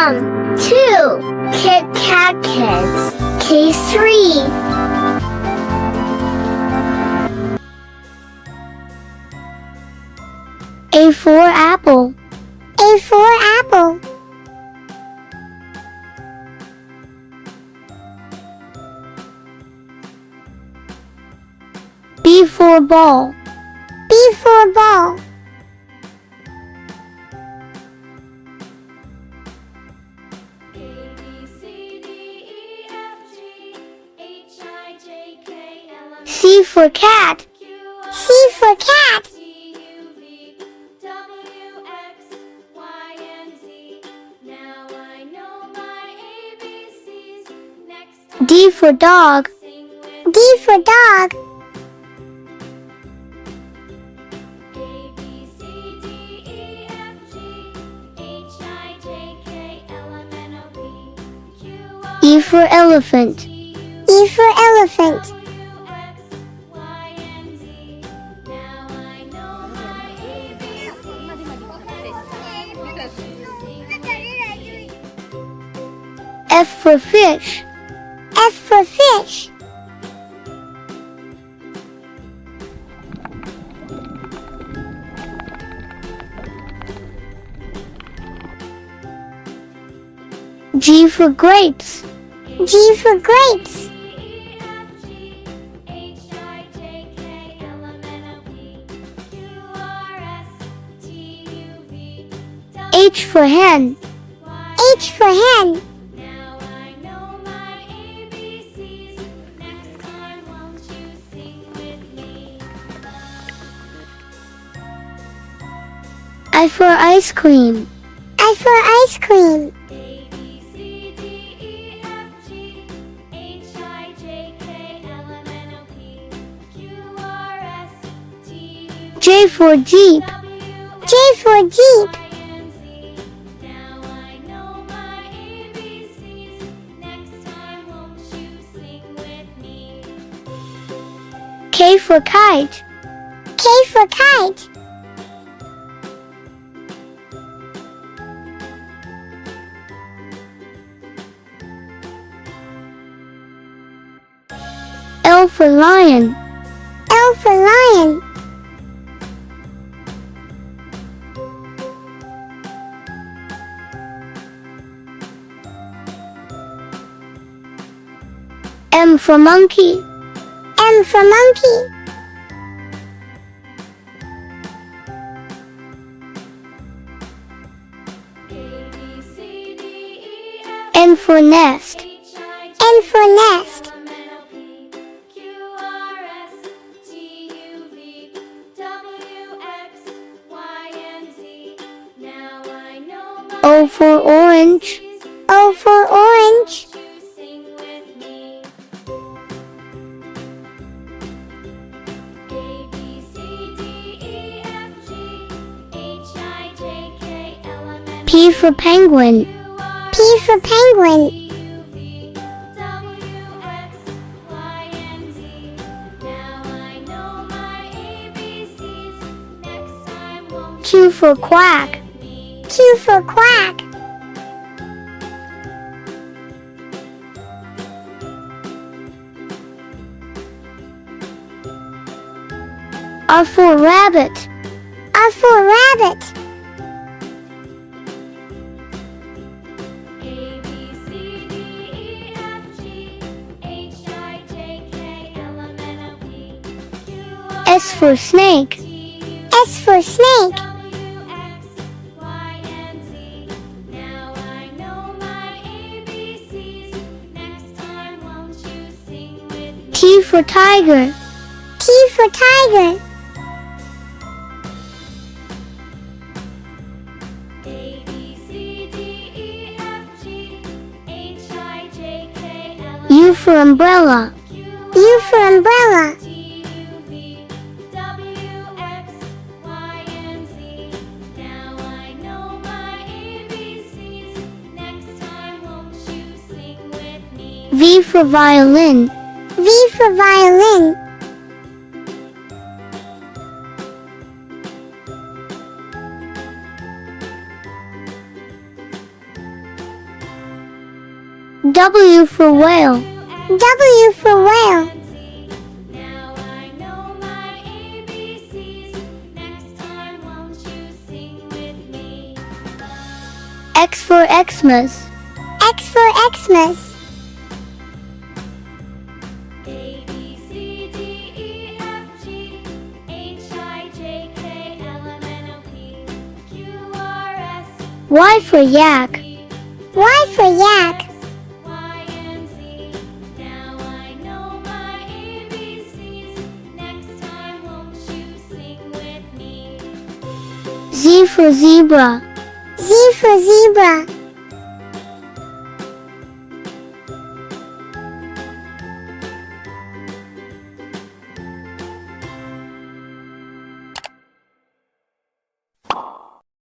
2. Kit Kat Kids. Case 3. A for apple. A for apple. B for ball. B for ball. C for cat. C for cat. D for dog. D for dog. E for elephant. E for elephant. F for fish. F for fish. G for grapes. G for grapes. H for hen. H for hen. I for ice cream. I for ice cream. J for jeep. J for jeep. K for kite. K for kite. L for lion. L for lion. M for monkey. M for monkey. N for nest. N for nest. O for orange. O for orange. P for penguin. P for penguin. Q for quack. Q for quack. R for rabbit. R for rabbit. S for snake. S for snake. T for tiger. T for tiger. U for umbrella. U for umbrella. V for violin. V for violin. W for whale. W for whale. Now I know my ABCs. Next time won't you sing with me? X for Xmas. X for Xmas. A, B, C, D, E, F, G, H, I, J, K, L, M, N, O, P, Q, R, S, Y for yak. Y for yak. X, Y, and Z. Now I know my ABCs. Next time won't you sing with me? Z for zebra. Z for zebra.